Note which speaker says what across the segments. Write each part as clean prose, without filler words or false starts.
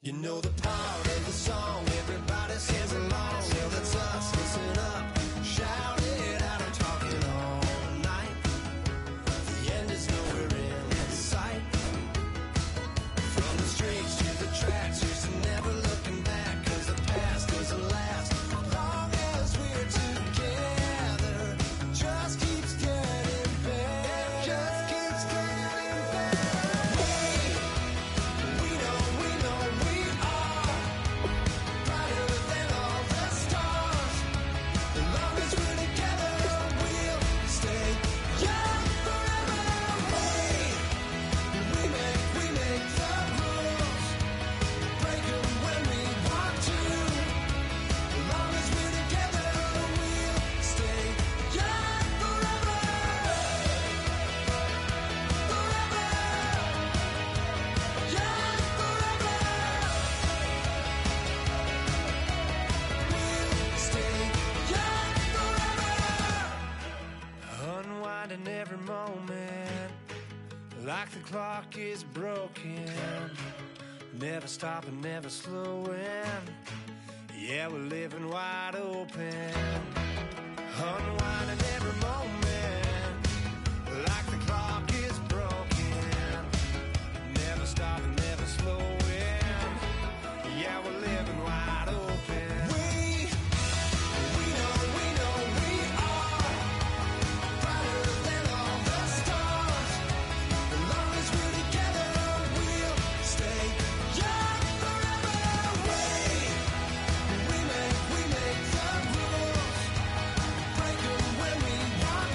Speaker 1: You know the part of the song, everybody sings along. Well, that's us, listen up, shout it out, I'm talking all night. The end is nowhere in sight. From the streets to the tracks, here's to never looking back, cause the past doesn't last. Long as we're together, just keeps getting better. Just keeps getting better. We know we are brighter than all the stars. As long as we're together, we'll stay young forever. We make the rules, break 'em when we want to. As long as we're together, we'll stay young forever. Forever. Young forever. We'll stay young forever. Unwinding every moment, like the clock is broken. Never stopping, never slowing. Yeah, we're living wide open. Unwinding every moment, like the clock is broken. Never stopping, never slowing. Yeah, we're living wide open. We know we are brighter than all the stars. As long as we're together, we'll stay young forever. We make the rules, break 'em when we want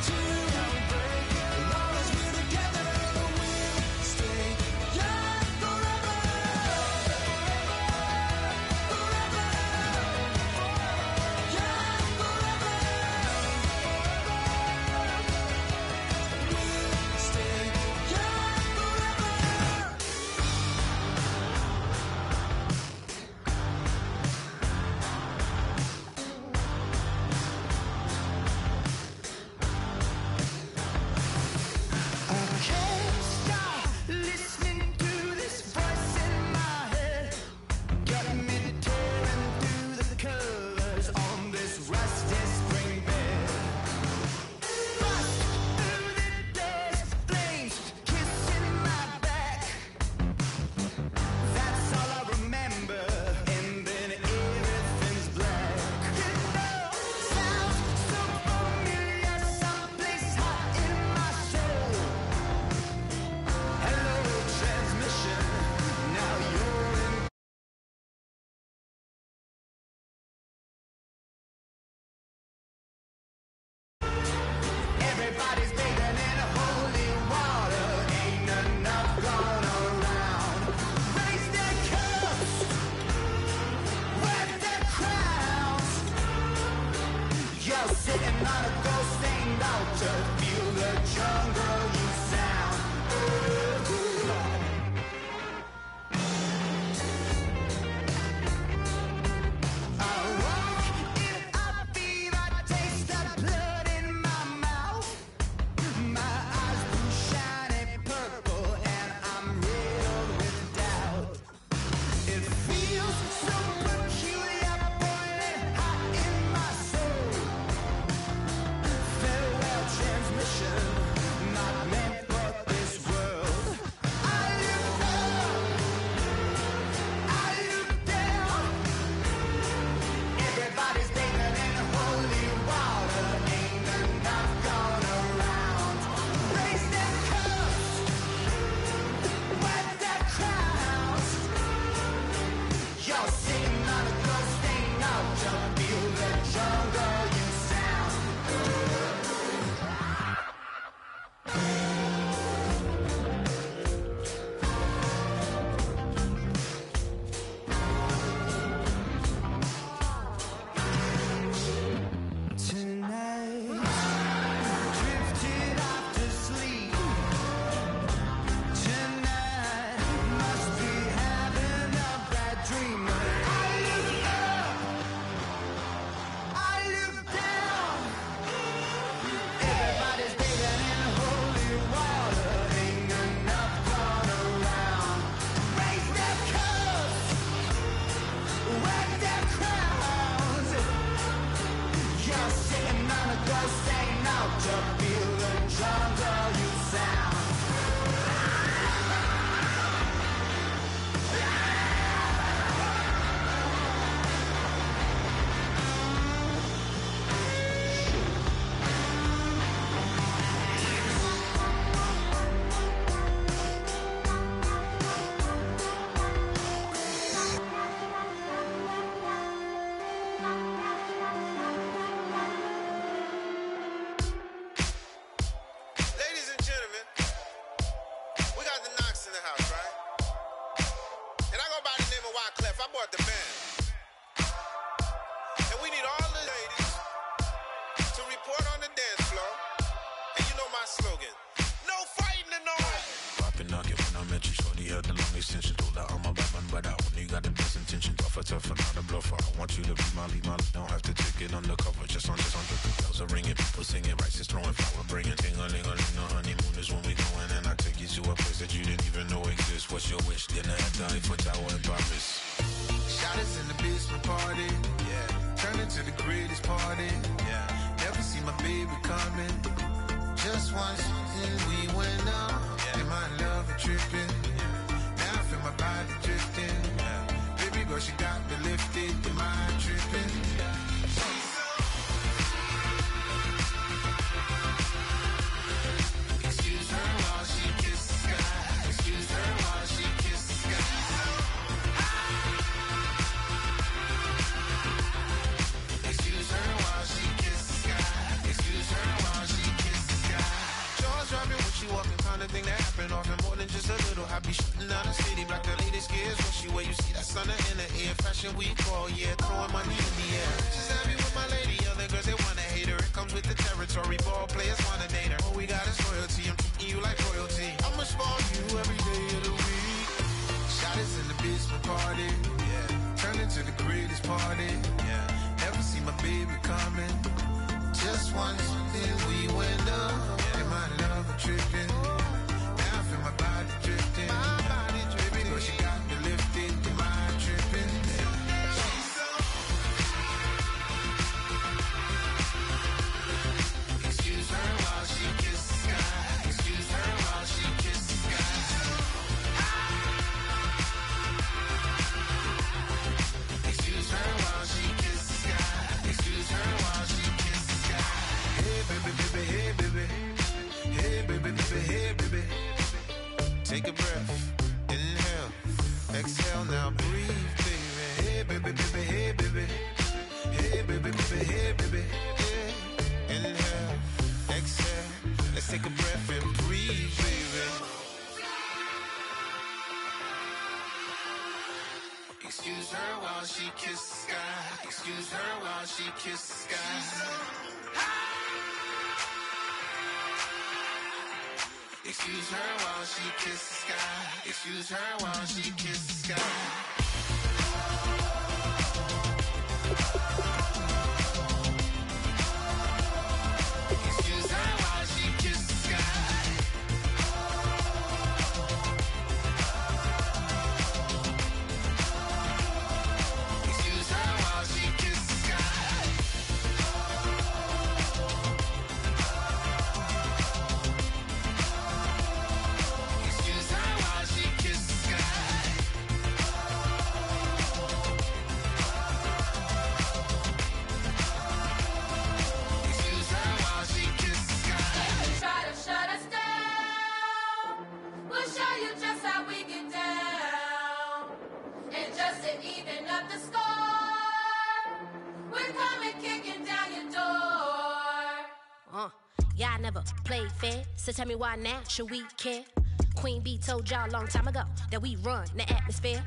Speaker 2: the house, right? And I go by the name of Wyclef. I bought the band. And we need all the ladies to report on the dance floor. And you know my slogan. No fighting in no home.
Speaker 3: Poppin' knock it when I met you, shorty had the long extension. Told her I'm a bad man, but I only got the best intention. Tougher, not a bluffer. I want you to be my lead. Don't have to take it undercover. Just on the bells are ringing, people singing, rice is throwing, flower bringing. Ting-a-ling-a-ling, the honeymoon is when we going, and I take you to a place that you didn't even know exists. What's your wish? Dinner at the Eiffel Tower in Paris.
Speaker 1: Shot us in the basement party, yeah. Turn into the greatest party, yeah. Never see my baby coming. Just once, and we went up, yeah. And my love is tripping, yeah. Now I feel my body drifting, yeah. Baby girl, she got me lifted, am I tripping? Yeah. Excuse her while she kisses the sky. Excuse her while she kisses the sky. Excuse her while she kisses the sky. Excuse her while she kisses the sky. Jaws dropping when she walking, kind of thing that happen often. More than just a little. I be shooting down the city, black the latest gears. When she where you see that sun in the air. Fashion week all year, throwing money in the air. She's happy with my lady, other girls they wanna hate her. It comes with the territory, ball players wanna date her. All we got is loyalty, I'm treating you like royalty. I'ma spoil you every day of the week. Shot us in the basement party, yeah. Turn into the greatest party, yeah. Never see my baby coming. Just once, then we went up, yeah. And my love is tripping. Now I feel my body drifting. My body dripping. Girl, she got me lifted. Am I tripping? Excuse her while she kisses the sky. Excuse her while she kisses the sky. Excuse her while she kisses the sky. Excuse her while she kisses the sky. Hey baby, baby, hey baby. Hey baby, baby, hey baby. Take a breath, inhale, exhale, now breathe, baby. Hey baby, baby, hey baby. Hey baby, baby, hey baby. Yeah. Inhale, exhale, let's take a breath and breathe, baby. Excuse her while she kisses the sky. Excuse her while she kisses the sky. Excuse her while she kisses the sky. Excuse her while she kisses the sky. Excuse her while she kisses the sky. Excuse her while she kisses the sky. Excuse her while she kisses the sky. Excuse her while she kisses the sky.
Speaker 4: Try to shut us down. We'll show you just how we get down. And just to even up the score, we're coming kicking down your door.
Speaker 5: Yeah, I never played fair, so tell me why now should we care? Queen B told y'all a long time ago that we run the atmosphere.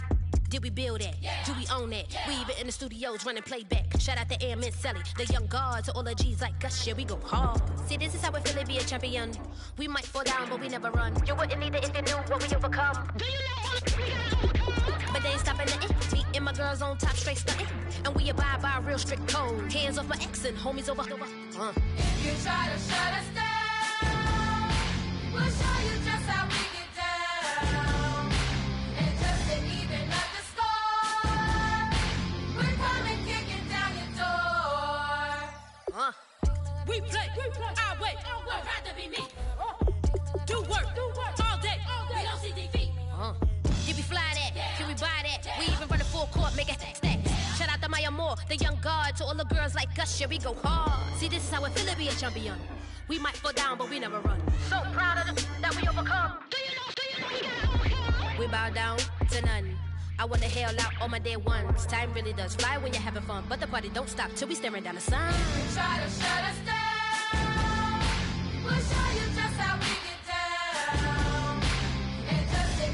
Speaker 5: Did we build that?
Speaker 4: Yeah.
Speaker 5: Do we own that?
Speaker 4: Yeah.
Speaker 5: We even in the studios running playback. Shout out to Airman Sally, the young guard to all the G's like us. Yeah, we go hard. See, this is how we feel to be a champion. We might fall down, but we never run. You wouldn't need it if you knew what we overcome. Do you know what we overcome? But they ain't stopping nothing. Me and my girls on top straight stunting. And we abide by a real strict code. Hands off my ex and homies over.
Speaker 4: If you try to shut us down, we'll show you just how we get down. And just to even up the score, we're coming kicking down your door.
Speaker 5: We play our way.
Speaker 4: I'd rather be me.
Speaker 5: Do work all day.
Speaker 4: We don't see defeat.
Speaker 5: Did we fly that? Can we buy that? We even run a full court, make it stack. Shout out to Maya Moore, the young guard, to all the girls like us. Yeah, we go hard. See, this is how it feel to be a champion. We might fall down, but we never run. So proud of that we overcome. Do you know we gotta overcome? We bow down to none. I wanna hail out all my dear ones. Time really does fly when you're having fun, but the party don't stop till we staring down the sun.
Speaker 4: Try to shut us down. We'll show you just how we get down. And just to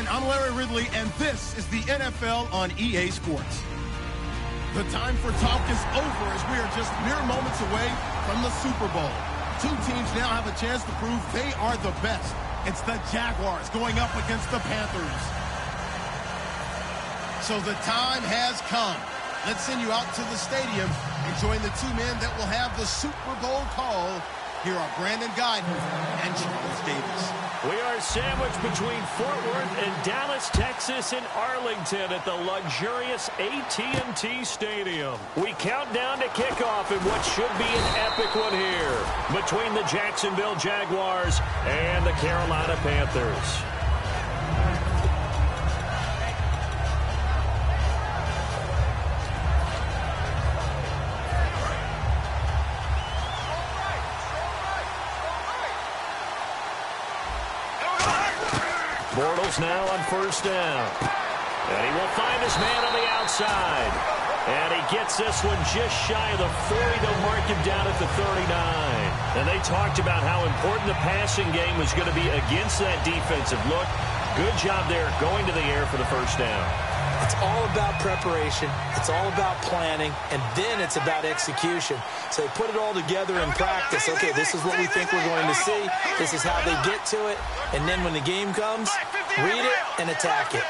Speaker 6: everyone. I'm Larry Ridley, and this is the NFL on EA Sports. The time for talk is over as we are just mere moments away from the Super Bowl. Two teams now have a chance to prove they are the best. It's the Jaguars going up against the Panthers. So the time has come. Let's send you out to the stadium and join the two men that will have the Super Bowl call. Here are Brandon Guyton and Charles Davis.
Speaker 7: We are sandwiched between Fort Worth and Dallas, Texas, and Arlington at the luxurious AT&T Stadium. We count down to kickoff in what should be an epic one here between the Jacksonville Jaguars and the Carolina Panthers. Bortles now on first down. And he will find his man on the outside. And he gets this one just shy of the 40. They'll mark him down at the 39. And they talked about how important the passing game was going to be against that defensive look. Good job there going to the air for the first down.
Speaker 8: It's all about preparation. It's all about planning. And then it's about execution. So they put it all together in practice. Okay, this is what we think we're going to see. This is how they get to it. And then when the game comes, read it and attack it.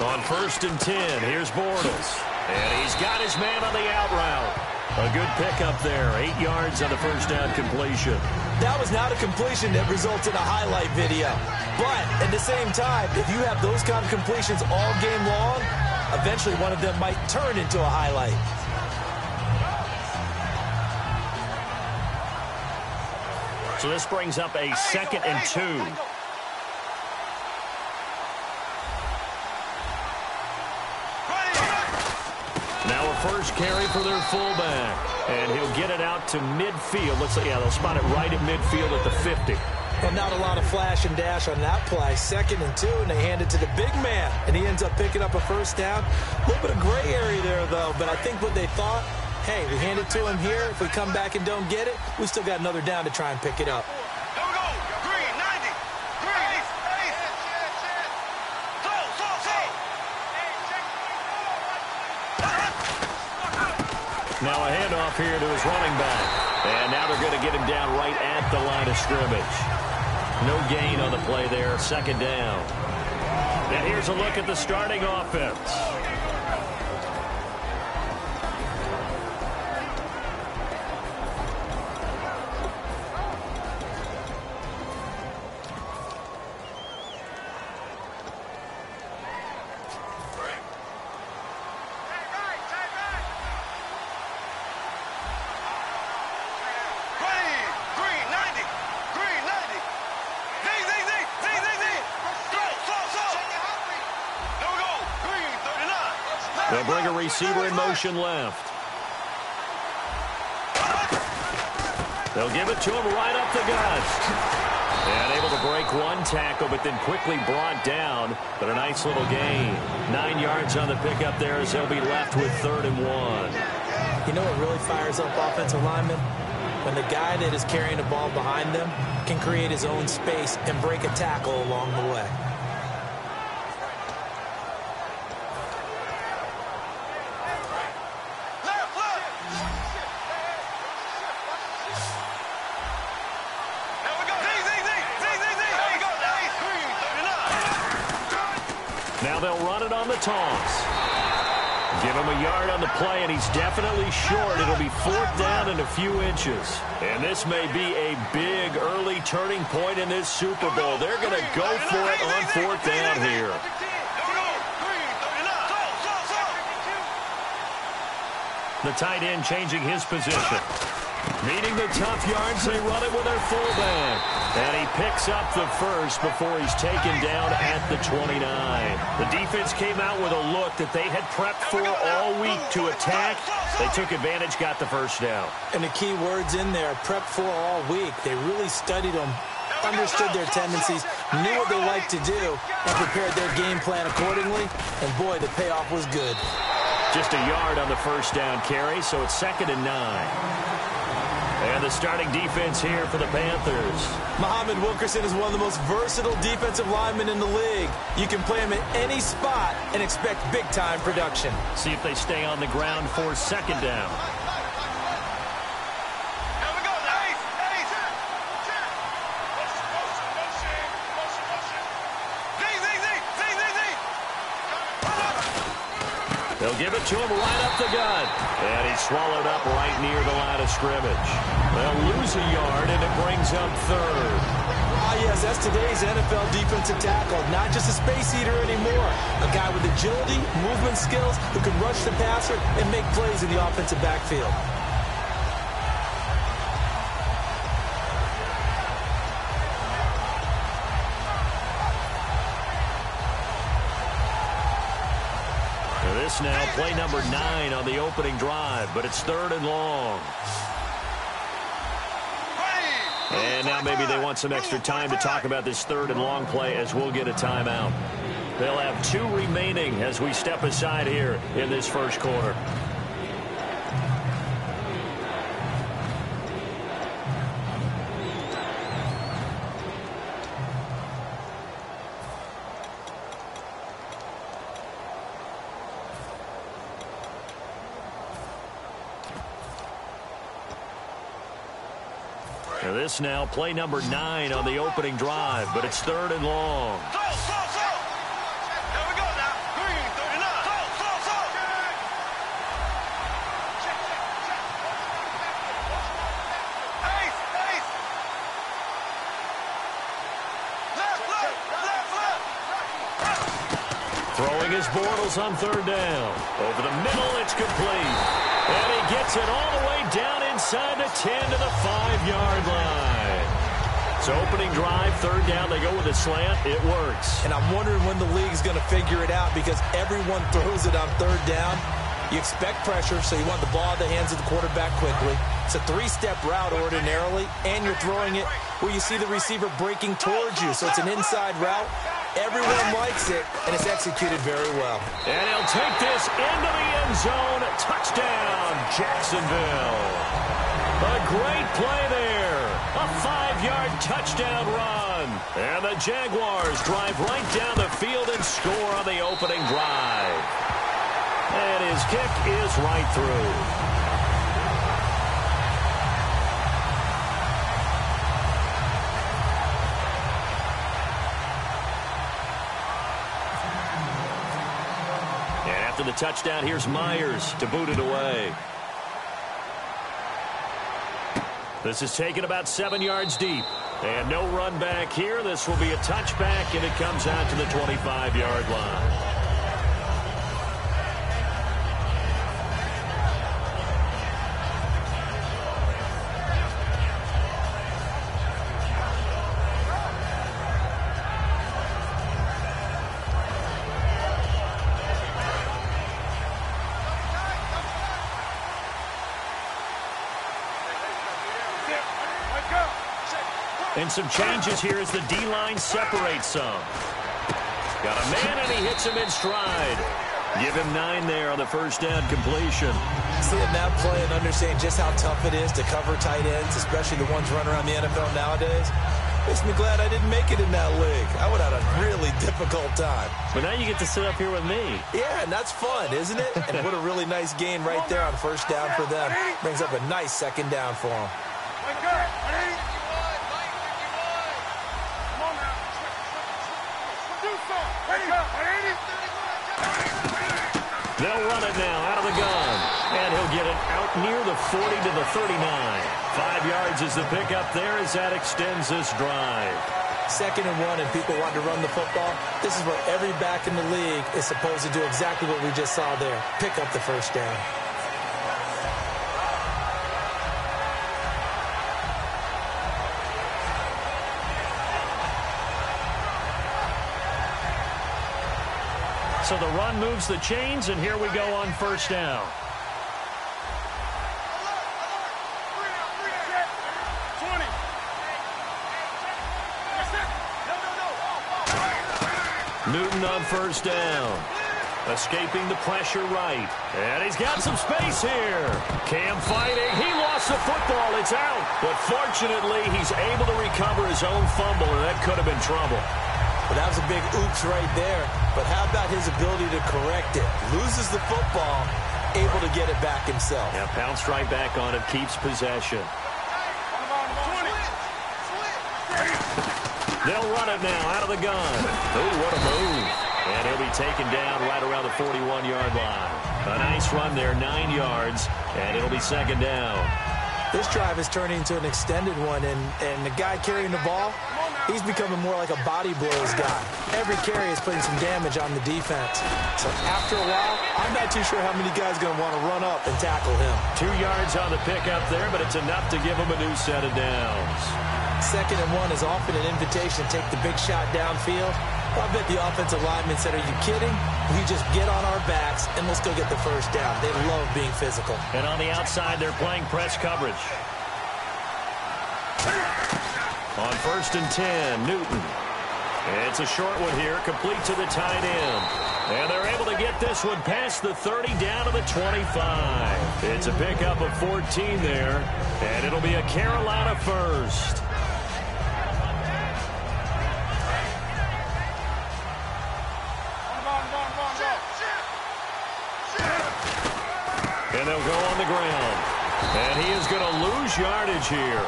Speaker 7: On first and 10, here's Bortles. And he's got his man on the out route. A good pickup there. 8 yards on the first down completion.
Speaker 8: That was not a completion that results in a highlight video. But at the same time, if you have those kind of completions all game long, eventually one of them might turn into a highlight.
Speaker 7: So this brings up a 2nd and 2. Now a first carry for their fullback. And he'll get it out to midfield. Looks like, yeah, they'll spot it right at midfield at the 50.
Speaker 8: Well, not a lot of flash and dash on that play. 2nd and 2, and they hand it to the big man. And he ends up picking up a first down. A little bit of gray area there, though. But I think what they thought, hey, we hand it to him here. If we come back and don't get it, we still got another down to try and pick it up.
Speaker 2: Here we go. Green, 90. Green.
Speaker 7: Now a handoff here to his running back. And now they're going to get him down right at the line of scrimmage. No gain on the play there. 2nd down. And here's a look at the starting offense. They'll bring a receiver in motion left. They'll give it to him right up the gut. And able to break one tackle, but then quickly brought down. But a nice little gain. 9 yards on the pickup there as they'll be left with 3rd and 1.
Speaker 8: You know what really fires up offensive linemen? When the guy that is carrying the ball behind them can create his own space and break a tackle along the way.
Speaker 7: Now they'll run it on the toss. Give him a yard on the play, and he's definitely short. It'll be 4th down and a few inches. And this may be a big early turning point in this Super Bowl. They're going to go for it on 4th down here. The tight end changing his position. Needing the tough yards, they run it with their fullback. And he picks up the first before he's taken down at the 29. The defense came out with a look that they had prepped for all week to attack. They took advantage, got the first down.
Speaker 8: And the key words in there, prep for all week. They really studied them, understood their tendencies, knew what they liked to do, and prepared their game plan accordingly. And boy, the payoff was good.
Speaker 7: Just a yard on the first down carry, so it's 2nd and 9. And the starting defense here for the Panthers.
Speaker 8: Muhammad Wilkerson is one of the most versatile defensive linemen in the league. You can play him at any spot and expect big-time production.
Speaker 7: See if they stay on the ground for second down. They'll give it to him right up the gut. And he's swallowed up right near the line of scrimmage. They'll lose a yard, and it brings up third.
Speaker 8: Ah, yes, that's today's NFL defensive tackle. Not just a space eater anymore. A guy with agility, movement skills, who can rush the passer and make plays in the offensive backfield.
Speaker 7: This now play number 9 on the opening drive, but it's third and long. And now maybe they want some extra time to talk about this third and long play as we'll get a timeout. They'll have 2 remaining as we step aside here in this first quarter. This now play number 9 on the opening drive, but it's third and long. Throwing his Bortles on third down. Over the middle, it's complete. And he gets it all the way down inside the 10 to the 5-yard line. So opening drive, third down, they go with a slant. It works.
Speaker 8: And I'm wondering when the league's going to figure it out because everyone throws it on third down. You expect pressure, so you want the ball in the hands of the quarterback quickly. It's a 3-step route ordinarily, and you're throwing it where you see the receiver breaking towards you. So it's an inside route. Everyone likes it, and it's executed very well.
Speaker 7: And he'll take this into the end zone. Touchdown, Jacksonville. A great play there. A 5-yard touchdown run. And the Jaguars drive right down the field and score on the opening drive. And his kick is right through. After the touchdown, here's Myers to boot it away. This is taken about 7 yards deep. And no run back here. This will be a touchback, and it comes out to the 25-yard line. And some changes here as the D-line separates some. Got a man, and he hits him in stride. Give him 9 there on the first down completion.
Speaker 8: Seeing that play and understanding just how tough it is to cover tight ends, especially the ones running around the NFL nowadays, makes me glad I didn't make it in that league. I would have had a really difficult time.
Speaker 7: But now you get to sit up here with me.
Speaker 8: Yeah, and that's fun, isn't it? And what a really nice gain right there on first down for them. Brings up a nice second down for them.
Speaker 7: They'll run it now out of the gun. And he'll get it out near the 40 to the 39. 5 yards is the pickup there as that extends this drive.
Speaker 8: 2nd and 1 and people want to run the football. This is where every back in the league is supposed to do exactly what we just saw there. Pick up the first down.
Speaker 7: So the run moves the chains, and here we go on first down. Newton on first down. Escaping the pressure right. And he's got some space here. Cam fighting. He lost lost the football. It's out. But fortunately, he's able to recover his own fumble, and that could have been trouble.
Speaker 8: Well, that was a big oops right there. But how about his ability to correct it? Loses the football, able to get it back himself.
Speaker 7: Yeah, pounced right back on it, keeps possession. They'll run it now out of the gun. Oh, what a move. And he'll be taken down right around the 41-yard line. A nice run there, 9 yards, and it'll be second down.
Speaker 8: This drive is turning into an extended one, and the guy carrying the ball, he's becoming more like a body blows guy. Every carry is putting some damage on the defense. So after a while, I'm not too sure how many guys are going to want to run up and tackle him.
Speaker 7: 2 yards on the pickup there, but it's enough to give him a new set of downs.
Speaker 8: 2nd and 1 is often an invitation to take the big shot downfield. I bet the offensive lineman said, are you kidding? We just get on our backs and let's go get the first down. They love being physical.
Speaker 7: And on the outside, they're playing press coverage. On 1st and 10, Newton. It's a short one here, complete to the tight end. And they're able to get this one past the 30 down to the 25. It's a pickup of 14 there, and it'll be a Carolina first. And they'll go on the ground. And he is going to lose yardage here.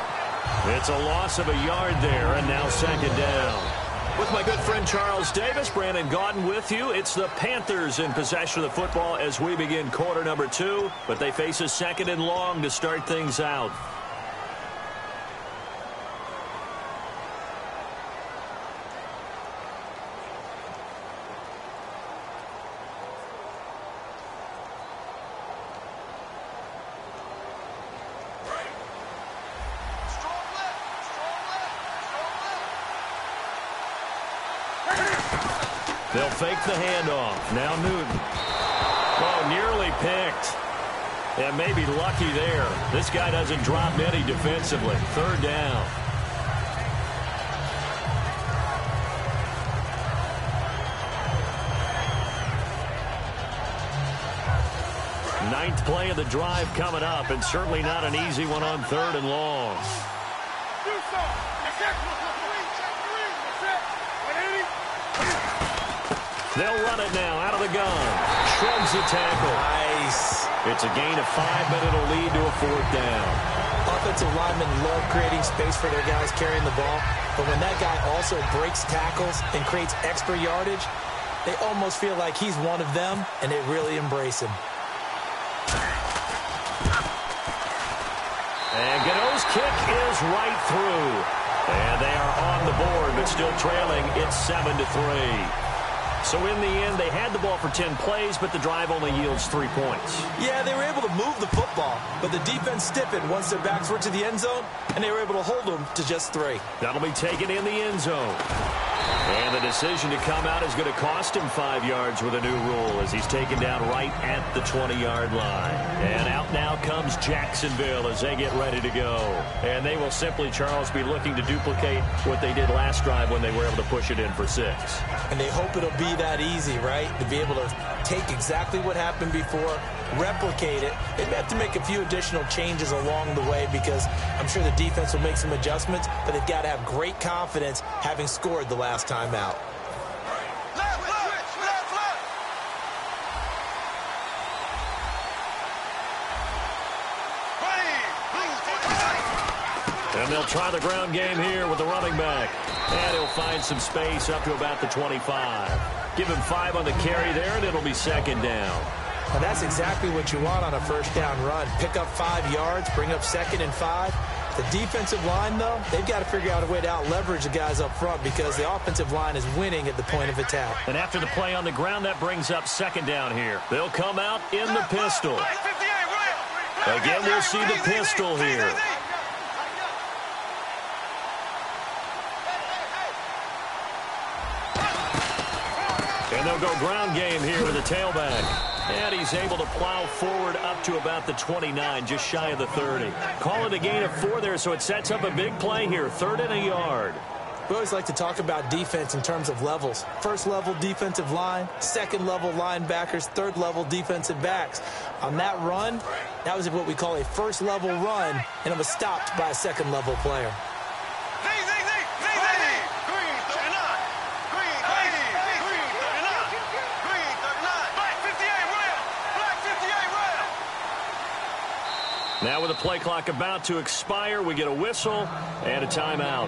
Speaker 7: It's a loss of a yard there, and now second down. With my good friend Charles Davis, Brandon Gaudin with you. It's the Panthers in possession of the football as we begin quarter number 2, but they face a 2nd and long to start things out. They'll fake the handoff. Now Newton. Oh, nearly picked. And maybe lucky there. This guy doesn't drop many defensively. 3rd down. Ninth play of the drive coming up, and certainly not an easy one on 3rd and long. They'll run it now out of the gun. Shrugs the tackle.
Speaker 8: Nice.
Speaker 7: It's a gain of 5, but it'll lead to a 4th down.
Speaker 8: Offensive linemen love creating space for their guys carrying the ball, but when that guy also breaks tackles and creates extra yardage, they almost feel like he's one of them, and they really embrace him.
Speaker 7: And Gano's kick is right through. And they are on the board, but still trailing. It's 7-3. So in the end, they had the ball for 10 plays, but the drive only yields 3 points.
Speaker 8: Yeah, they were able to move the football, but the defense stiffened once their backs were to the end zone, and they were able to hold them to just 3.
Speaker 7: That'll be taken in the end zone. And the decision to come out is going to cost him 5 yards with a new rule as he's taken down right at the 20-yard line. And out now comes Jacksonville as they get ready to go. And they will simply, Charles, be looking to duplicate what they did last drive when they were able to push it in for 6.
Speaker 8: And they hope it'll be that easy, right? To be able to take exactly what happened before, replicate it. They may have to make a few additional changes along the way because I'm sure the defense will make some adjustments, but they've got to have great confidence having scored the last time out.
Speaker 7: And they'll try the ground game here with the running back. And he'll find some space up to about the 25. Give him 5 on the carry there, and it'll be second down.
Speaker 8: And that's exactly what you want on a first down run. Pick up 5 yards, bring up 2nd and 5. The defensive line, though, they've got to figure out a way to out-leverage the guys up front because the offensive line is winning at the point of attack.
Speaker 7: And after the play on the ground, that brings up second down here. They'll come out in the pistol. Again, we'll see the pistol here. And they'll go ground game here with the tailback. And he's able to plow forward up to about the 29, just shy of the 30. Call it a gain of 4 there, so it sets up a big play here, 3rd and a yard.
Speaker 8: We always like to talk about defense in terms of levels. First level defensive line, second level linebackers, third level defensive backs. On that run, that was what we call a first level run, and it was stopped by a second level player.
Speaker 7: Now with the play clock about to expire, we get a whistle and a timeout.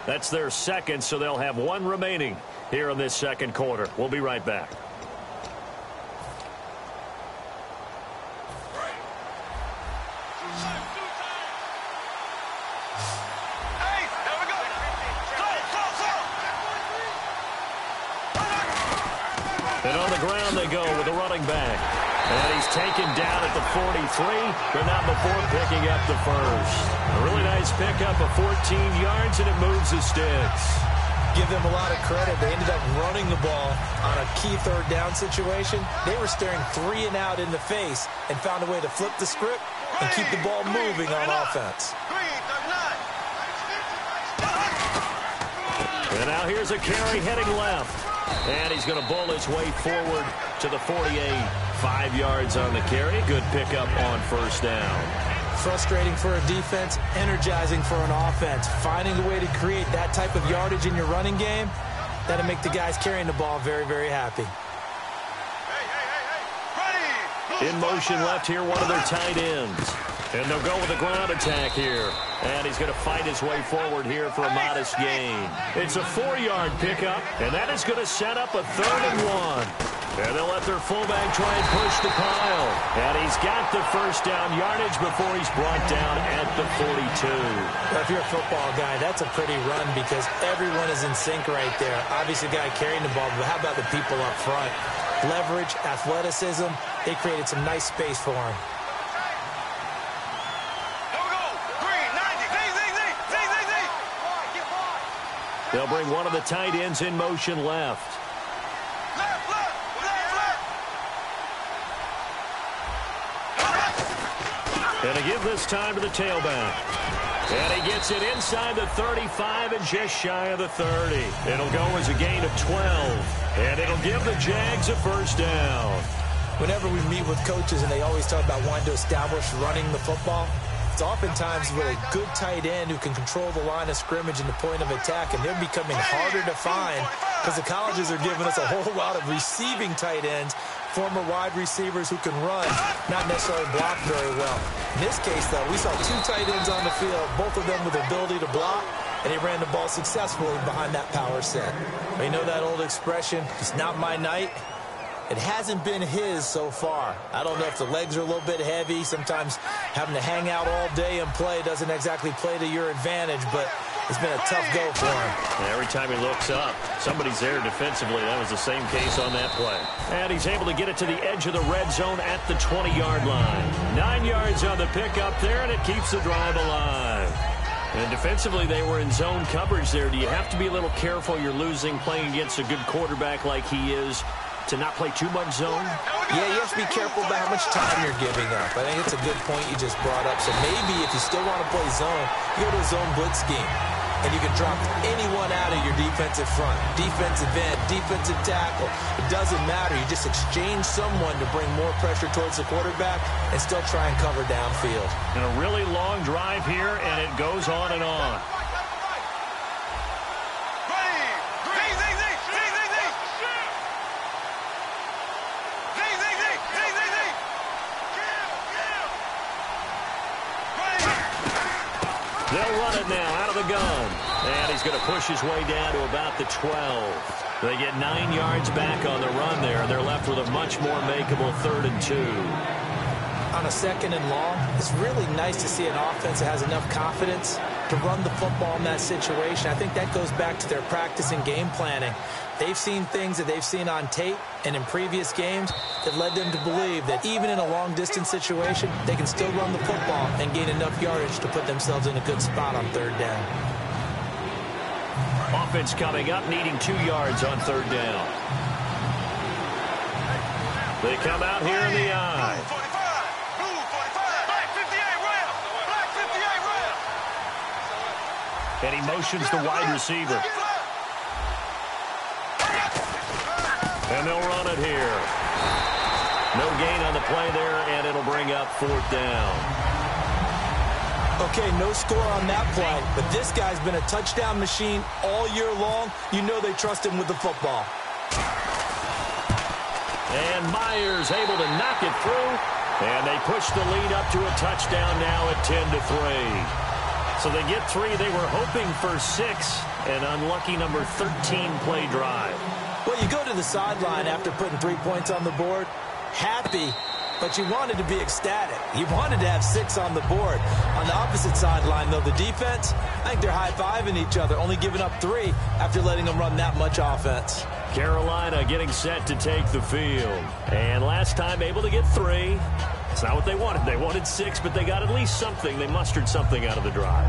Speaker 7: That's their second, so they'll have one remaining here in this second quarter. We'll be right back. And on the ground they go with the running back. And he's taken down at the 43, but not before picking up the first. A really nice pickup of 14 yards, and it moves the sticks.
Speaker 8: Give them a lot of credit. They ended up running the ball on a key third down situation. They were staring 3 and out in the face and found a way to flip the script and keep the ball moving on offense.
Speaker 7: And now here's a carry heading left. And he's going to bowl his way forward to the 48. 5 yards on the carry. Good pickup on first down.
Speaker 8: Frustrating for a defense, energizing for an offense. Finding a way to create that type of yardage in your running game, that'll make the guys carrying the ball very, very happy.
Speaker 7: In motion left here, one of their tight ends. And they'll go with a ground attack here. And he's going to fight his way forward here for a modest gain. It's a 4-yard pickup, and that is going to set up a 3rd and 1. And they'll let their fullback try and push the pile. And he's got the first down yardage before he's brought down at the 42.
Speaker 8: Well, if you're a football guy, that's a pretty run because everyone is in sync right there. Obviously, the guy carrying the ball, but how about the people up front? Leverage, athleticism, they created some nice space for him.
Speaker 7: They'll bring one of the tight ends in motion left. And to give this time to the tailback. And he gets it inside the 35 and just shy of the 30. It'll go as a gain of 12. And it'll give the Jags a first down.
Speaker 8: Whenever we meet with coaches and they always talk about wanting to establish running the football, it's oftentimes with a good tight end who can control the line of scrimmage and the point of attack, and they're becoming harder to find because the colleges are giving us a whole lot of receiving tight ends, former wide receivers who can run, not necessarily block very well. In this case, though, we saw 2 tight ends on the field, both of them with the ability to block, and he ran the ball successfully behind that power set. But you know that old expression, it's not my night. It hasn't been his so far. I don't know if the legs are a little bit heavy. Sometimes having to hang out all day and play doesn't exactly play to your advantage, but it's been a tough go for him.
Speaker 7: And every time he looks up, somebody's there defensively. That was the same case on that play. And he's able to get it to the edge of the red zone at the 20-yard line. 9 yards on the pickup there, and it keeps the drive alive. And defensively, they were in zone coverage there. Do you have to be a little careful? You're losing playing against a good quarterback like he is, to not play too much zone?
Speaker 8: Yeah, you have to be careful about how much time you're giving up. I think it's a good point you just brought up. So maybe if you still want to play zone, you go to a zone blitz scheme. And you can drop anyone out of your defensive front. Defensive end, defensive tackle. It doesn't matter. You just exchange someone to bring more pressure towards the quarterback and still try and cover downfield.
Speaker 7: And a really long drive here, and it goes on and on. They'll run it now out of the gun. And he's going to push his way down to about the 12. They get 9 yards back on the run there. They're left with a much more makeable 3rd and 2.
Speaker 8: On a 2nd and long, it's really nice to see an offense that has enough confidence to run the football in that situation. I think that goes back to their practice and game planning. They've seen things that they've seen on tape and in previous games that led them to believe that even in a long-distance situation, they can still run the football and gain enough yardage to put themselves in a good spot on 3rd down.
Speaker 7: Offense coming up, needing 2 yards on 3rd down. They come out here in the eye. And he motions the wide receiver. And they'll run it here. No gain on the play there, and it'll bring up 4th down.
Speaker 8: Okay, no score on that play, but this guy's been a touchdown machine all year long. You know they trust him with the football.
Speaker 7: And Myers able to knock it through, and they push the lead up to a touchdown now at 10-3. So they get 3. They were hoping for 6, an unlucky number 13 play drive.
Speaker 8: Well, you go to the sideline after putting 3 points on the board, happy, but you wanted to be ecstatic. You wanted to have 6 on the board. On the opposite sideline, though, the defense, I think they're high-fiving each other, only giving up 3 after letting them run that much offense.
Speaker 7: Carolina getting set to take the field. And last time able to get 3. It's not what they wanted. They wanted 6, but they got at least something. They mustered something out of the drive.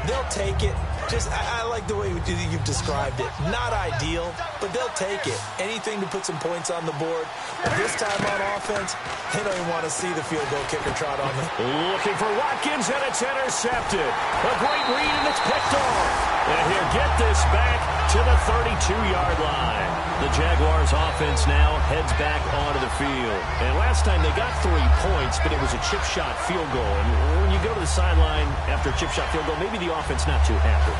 Speaker 8: They'll take it. I like the way you've described it. Not ideal, but they'll take it. Anything to put some points on the board. But this time on offense, they don't even want to see the field goal kicker trot on them.
Speaker 7: Looking for Watkins, and it's intercepted. A great read, and it's picked off. And he'll get this back to the 32-yard line. The Jaguars offense now heads back onto the field. And last time they got 3 points, but it was a chip shot field goal. And when you go to the sideline after a chip shot field goal, maybe the offense not too happy.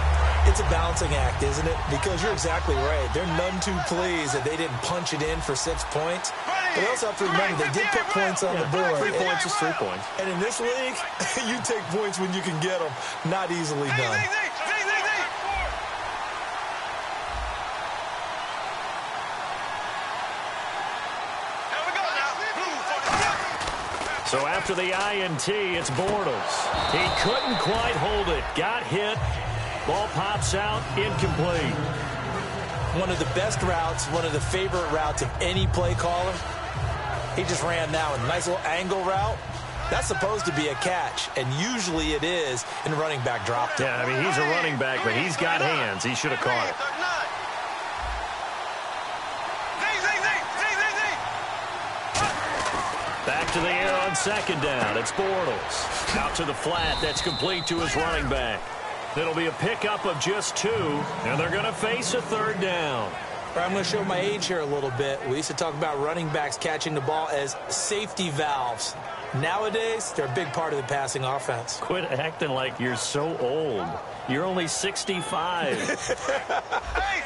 Speaker 8: It's a balancing act, isn't it? Because you're exactly right. They're none too pleased that they didn't punch it in for 6 points. But they also have to remember they did put points on the board.
Speaker 7: 3 points is 3 points.
Speaker 8: And in this league, you take points when you can get them. Not easily done.
Speaker 7: So after the INT, it's Bortles. He couldn't quite hold it. Got hit. Ball pops out. Incomplete.
Speaker 8: One of the best routes, one of the favorite routes of any play caller. He just ran now a nice little angle route. That's supposed to be a catch, and usually it is, and the running back dropped it.
Speaker 7: Yeah, I mean, he's a running back, but he's got hands. He should have caught it. Back to the air on 2nd down. It's Bortles. Out to the flat. That's complete to his running back. It'll be a pickup of just 2, and they're going to face a 3rd down.
Speaker 8: I'm going to show my age here a little bit. We used to talk about running backs catching the ball as safety valves. Nowadays, they're a big part of the passing offense.
Speaker 7: Quit acting like you're so old. You're only 65.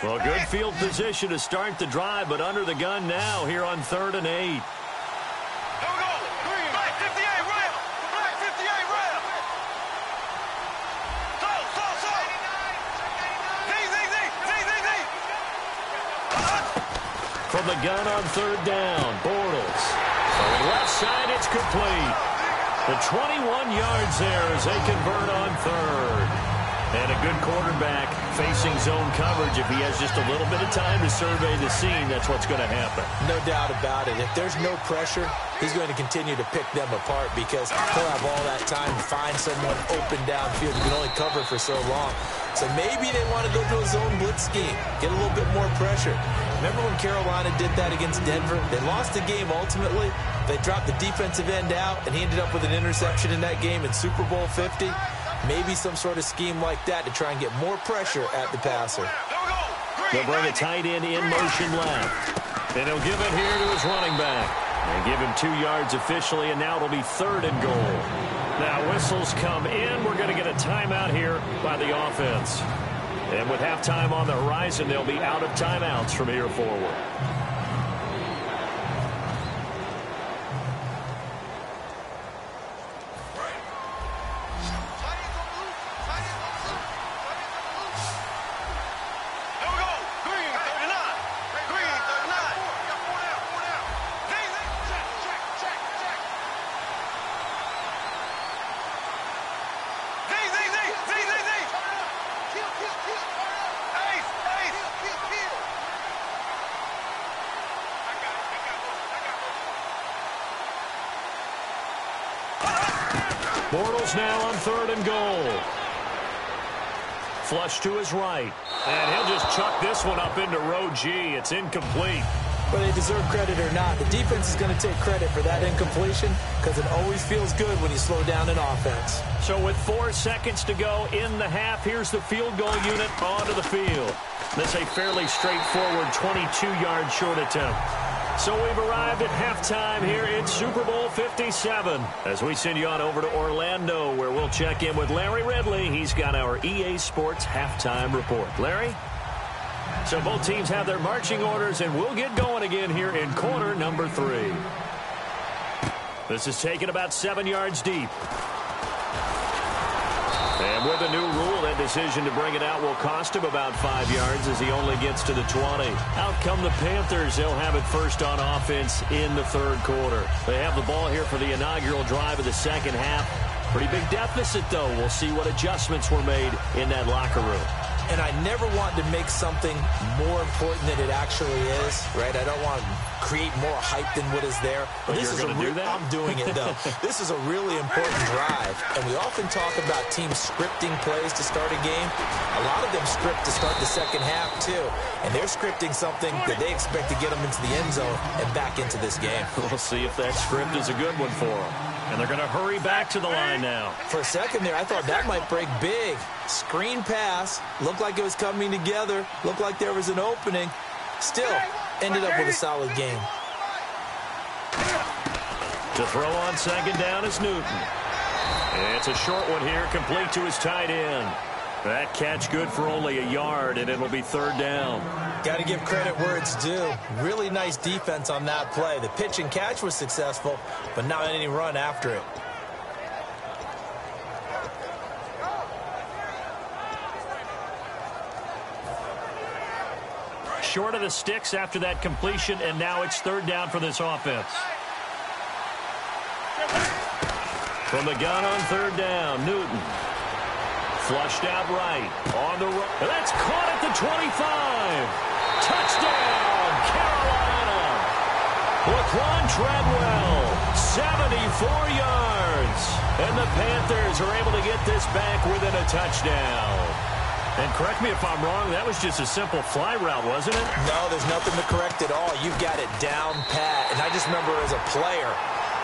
Speaker 7: Well, good field position to start the drive, but under the gun now here on 3rd and 8. From the gun on 3rd down, Bortles. From left side, it's complete. The 21 yards there as they convert on 3rd. And a good quarterback facing zone coverage. If he has just a little bit of time to survey the scene, that's what's going to happen.
Speaker 8: No doubt about it. If there's no pressure, he's going to continue to pick them apart because he'll have all that time to find someone open downfield. You can only cover for so long. So maybe they want to go to a zone blitz scheme, get a little bit more pressure. Remember when Carolina did that against Denver? They lost the game ultimately. They dropped the defensive end out, and he ended up with an interception in that game in Super Bowl 50. Maybe some sort of scheme like that to try and get more pressure at the passer.
Speaker 7: They'll bring a tight end in motion left. And he'll give it here to his running back. And give him 2 yards officially, and now it'll be 3rd and goal. Now whistles come in. We're going to get a timeout here by the offense. And with halftime on the horizon, they'll be out of timeouts from here forward. Bortles now on 3rd and goal. Flush to his right. And he'll just chuck this one up into row G. It's incomplete.
Speaker 8: whether they deserve credit or not. The defense is going to take credit for that incompletion because it always feels good when you slow down an offense.
Speaker 7: So with 4 seconds to go in the half, here's the field goal unit onto the field. This is a fairly straightforward 22-yard short attempt. So we've arrived at halftime here in Super Bowl 57 as we send you on over to Orlando, where we'll check in with Larry Ridley. He's got our EA Sports halftime report. Larry? So both teams have their marching orders, and we'll get going again here in quarter number 3. This is taken about 7 yards deep. And with a new rule, that decision to bring it out will cost him about 5 yards as he only gets to the 20. Out come the Panthers. They'll have it first on offense in the third quarter. They have the ball here for the inaugural drive of the second half. Pretty big deficit, though. We'll see what adjustments were made in that locker room.
Speaker 8: And I never want to make something more important than it actually is, right? I don't want to create more hype than what is there.
Speaker 7: But this you're going to do that?
Speaker 8: I'm doing it, though. This is a really important drive. And we often talk about teams scripting plays to start a game. A lot of them script to start the second half, too. And they're scripting something that they expect to get them into the end zone and back into this game.
Speaker 7: We'll see if that script is a good one for them. And they're going to hurry back to the line now.
Speaker 8: For a second there, I thought that might break big. Screen pass. Looked like it was coming together. Looked like there was an opening. Still, ended up with a solid game.
Speaker 7: To throw on second down is Newton. And it's a short one here, complete to his tight end. That catch good for only a yard, and it'll be third down.
Speaker 8: Got to give credit where it's due. Really nice defense on that play. The pitch and catch was successful, but not any run after it.
Speaker 7: Short of the sticks after that completion, and now it's third down for this offense. From the gun on third down, Newton. Flushed out right. On the road. That's caught at the 25. Touchdown, Carolina. Laquan Treadwell, 74 yards. And the Panthers are able to get this back within a touchdown. And correct me if I'm wrong, that was just a simple fly route, wasn't it?
Speaker 8: No, there's nothing to correct at all. You've got it down pat. And I just remember as a player,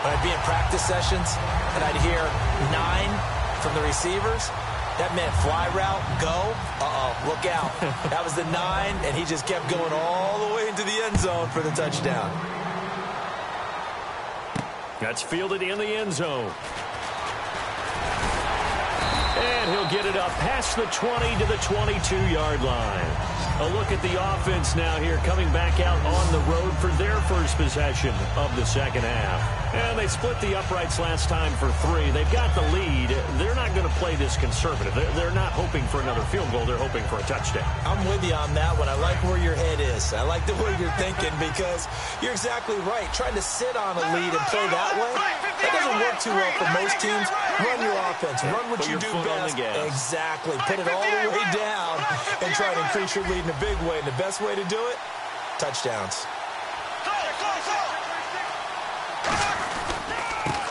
Speaker 8: when I'd be in practice sessions, and I'd hear 9 from the receivers, that meant fly route, go, look out. That was the 9, and he just kept going all the way into the end zone for the touchdown.
Speaker 7: That's fielded in the end zone. And he'll get it up past the 20 to the 22-yard line. A look at the offense now here, coming back out on the road for their first possession of the second half. And they split the uprights last time for 3. They've got the lead. They're not going to play this conservative. They're not hoping for another field goal. They're hoping for a touchdown.
Speaker 8: I'm with you on that one. I like where your head is. I like the way you're thinking because you're exactly right. Trying to sit on a lead and play that way, that doesn't work too well for most teams. Run your offense. Run what you do best. Exactly. Put it all the way down and try to increase your lead in a big way. And the best way to do it, touchdowns.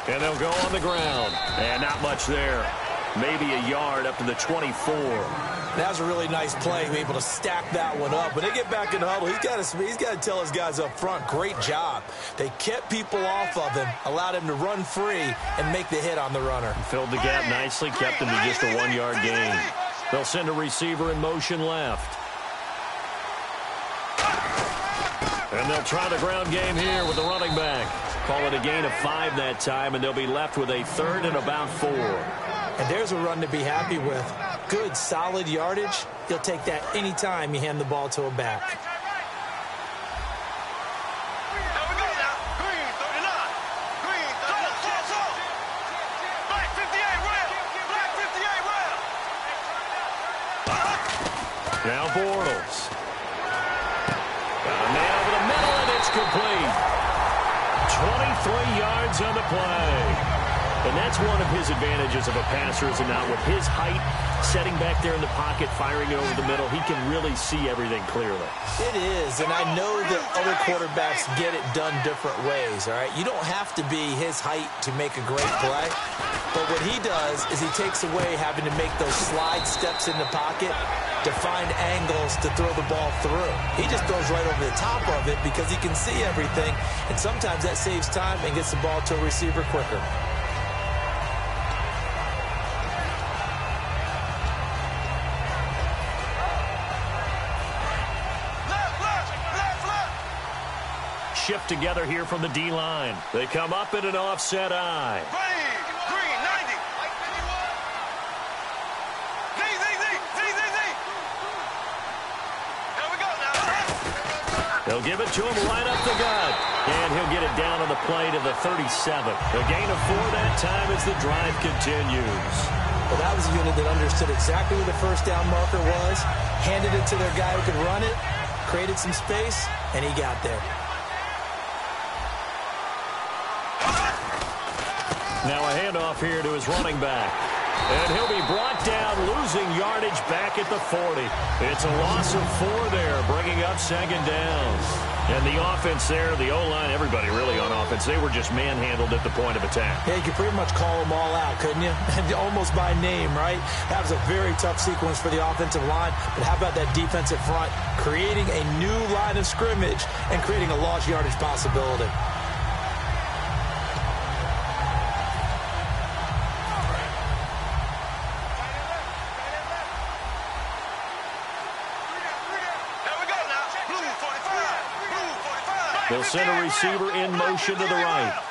Speaker 7: And they'll go on the ground. And not much there. Maybe a yard up to the 24.
Speaker 8: That was a really nice play. He was able to stack that one up. When they get back in the huddle, he's got to tell his guys up front, great job. They kept people off of him, allowed him to run free, and make the hit on the runner.
Speaker 7: Filled the gap nicely, kept him to just a 1-yard gain. They'll send a receiver in motion left. And they'll try the ground game here with the running back. Call it a gain of 5 that time, and they'll be left with a third and about 4.
Speaker 8: And there's a run to be happy with. Good, solid yardage. You'll take that any time you hand the ball to a back.
Speaker 7: Now Bortles. Got a man over the middle, and it's complete. 23 yards on the play. And that's one of his advantages of a passer, is not with his height, setting back there in the pocket, firing it over the middle, he can really see everything clearly.
Speaker 8: It is, and I know that other quarterbacks get it done different ways, all right? You don't have to be his height to make a great play, but what he does is he takes away having to make those slide steps in the pocket to find angles to throw the ball through. He just throws right over the top of it because he can see everything, and sometimes that saves time and gets the ball to a receiver quicker.
Speaker 7: Shift together here from the D-line. They come up in an offset eye.
Speaker 2: Green, 90. Here we go now.
Speaker 7: They'll give it to him right up the gut. And he'll get it down on the play to the 37. A gain of 4 that time as the drive continues.
Speaker 8: Well, that was a unit that understood exactly where the first down marker was, handed it to their guy who could run it, created some space, and he got there.
Speaker 7: Now a handoff here to his running back. And he'll be brought down, losing yardage back at the 40. It's a loss of 4 there, bringing up second down. And the offense there, the O-line, everybody really on offense, they were just manhandled at the point of attack.
Speaker 8: Yeah, you could pretty much call them all out, couldn't you? Almost by name, right? That was a very tough sequence for the offensive line. But how about that defensive front, creating a new line of scrimmage and creating a lost yardage possibility?
Speaker 7: They'll send a receiver in motion to the right.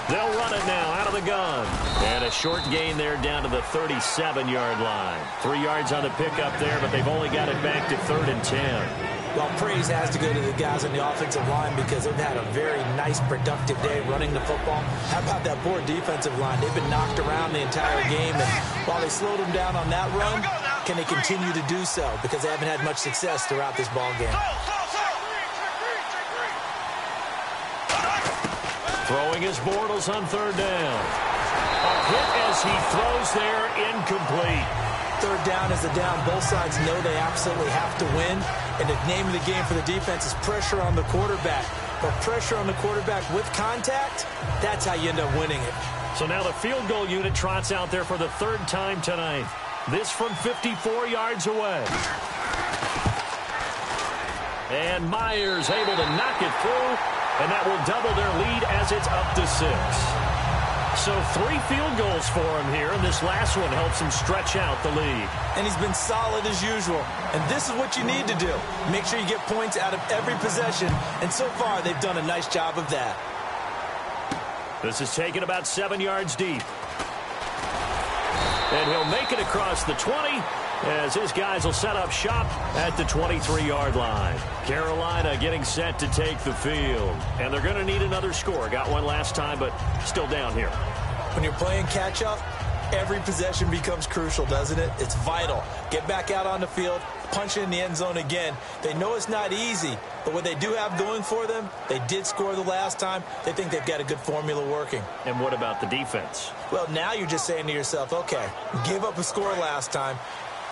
Speaker 7: They'll run it now out of the gun. And a short gain there down to the 37-yard line. 3 yards on the pickup there, but they've only got it back to 3rd and 10.
Speaker 8: Well, praise has to go to the guys on the offensive line because they've had a very nice, productive day running the football. How about that poor defensive line? They've been knocked around the entire game, and while they slowed them down on that run, can they continue to do so? Because they haven't had much success throughout this ball game.
Speaker 7: Throwing his Bortles on 3rd down. A hit as he throws there, incomplete.
Speaker 8: 3rd down is the down. Both sides know they absolutely have to win. And the name of the game for the defense is pressure on the quarterback. But pressure on the quarterback with contact, that's how you end up winning it.
Speaker 7: So now the field goal unit trots out there for the 3rd time tonight. This from 54 yards away. And Myers able to knock it through, and that will double their lead as it's up to 6. So 3 field goals for him here, and this last one helps him stretch out the lead.
Speaker 8: And he's been solid as usual. And this is what you need to do. Make sure you get points out of every possession, and so far they've done a nice job of that.
Speaker 7: This is taken about 7 yards deep. And he'll make it across the 20 as his guys will set up shop at the 23-yard line. Carolina getting set to take the field. And they're going to need another score. Got one last time, but still down here.
Speaker 8: When you're playing catch-up, every possession becomes crucial, doesn't it? It's vital. Get back out on the field, punch it in the end zone again. They know it's not easy, but what they do have going for them, they did score the last time. They think they've got a good formula working.
Speaker 7: And what about the defense?
Speaker 8: Well, now you're just saying to yourself, okay, we gave up a score last time.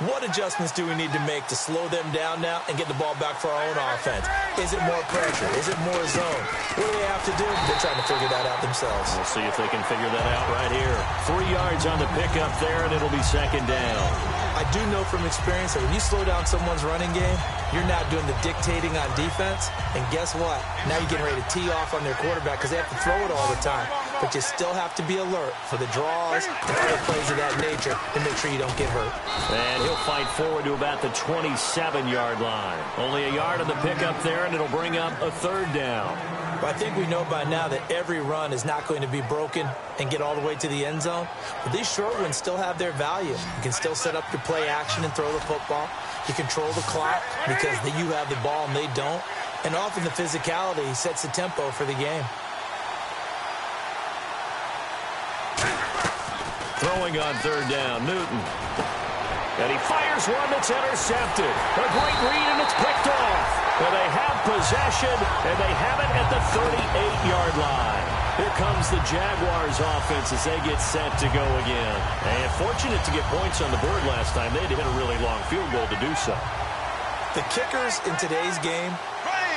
Speaker 8: What adjustments do we need to make to slow them down now and get the ball back for our own offense? Is it more pressure? Is it more zone? What do they have to do? They're trying to figure that out themselves.
Speaker 7: We'll see if they can figure that out right here. 3 yards on the pickup there, and it'll be second down.
Speaker 8: I do know from experience that when you slow down someone's running game, you're now doing the dictating on defense. And guess what? Now you're getting ready to tee off on their quarterback because they have to throw it all the time. But you still have to be alert for the draws and other plays of that nature to make sure you don't get hurt.
Speaker 7: And he'll fight forward to about the 27-yard line. Only a yard on the pickup there, and it'll bring up a 3rd down.
Speaker 8: But I think we know by now that every run is not going to be broken and get all the way to the end zone. But these short ones still have their value. You can still set up your play action and throw the football. You control the clock because you have the ball and they don't. And often the physicality sets the tempo for the game.
Speaker 7: Throwing on 3rd down, Newton. And he fires one that's intercepted. A great read, and it's picked off. And they have possession, and they have it at the 38-yard line. Here comes the Jaguars offense as they get set to go again. And fortunate to get points on the board last time. They had to hit a really long field goal to do so.
Speaker 8: The kickers in today's game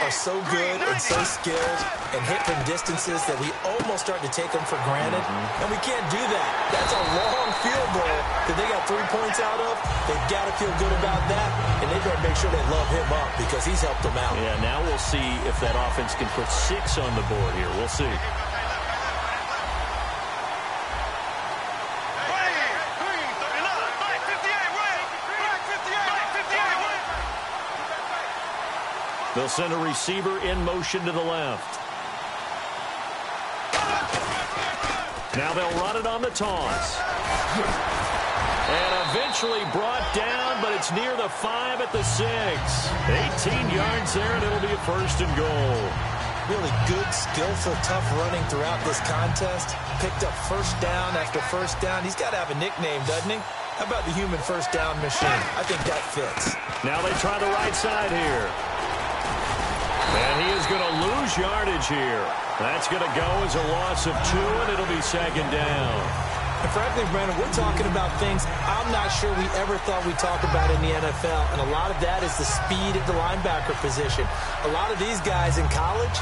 Speaker 8: are so good and so skilled and hit from distances that we almost start to take them for granted. And we can't do that. That's a long field goal that they got 3 points out of. They've got to feel good about that, and they better make sure they love him up because he's helped them out.
Speaker 7: Yeah, now we'll see if that offense can put 6 on the board here. We'll see. They'll send a receiver in motion to the left. Now they'll run it on the toss. And eventually brought down, but it's near the 5 at the 6. 18 yards there, and it'll be a 1st and goal.
Speaker 8: Really good, skillful, tough running throughout this contest. Picked up first down after first down. He's got to have a nickname, doesn't he? How about the human first down machine? I think that fits.
Speaker 7: Now they try the right side here. And he is going to lose yardage here. That's going to go as a loss of 2, and it'll be 2nd down.
Speaker 8: And frankly, Brandon, we're talking about things I'm not sure we ever thought we'd talk about in the NFL. And a lot of that is the speed at the linebacker position. A lot of these guys in college,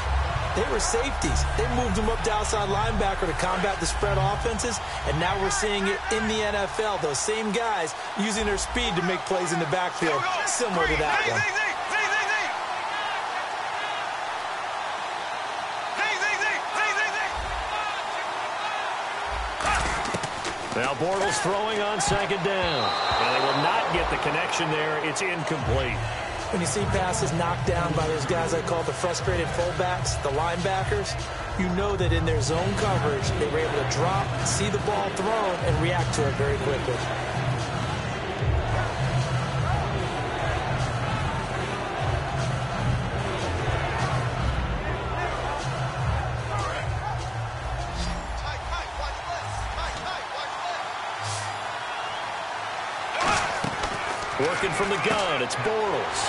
Speaker 8: they were safeties. They moved them up to outside linebacker to combat the spread offenses. And now we're seeing it in the NFL. Those same guys using their speed to make plays in the backfield, similar to that one.
Speaker 7: Now Bortles throwing on 2nd down. And they will not get the connection there. It's incomplete.
Speaker 8: When you see passes knocked down by those guys I call the frustrated fullbacks, the linebackers, you know that in their zone coverage, they were able to drop, see the ball thrown, and react to it very quickly.
Speaker 7: Working from the gun, it's Bortles.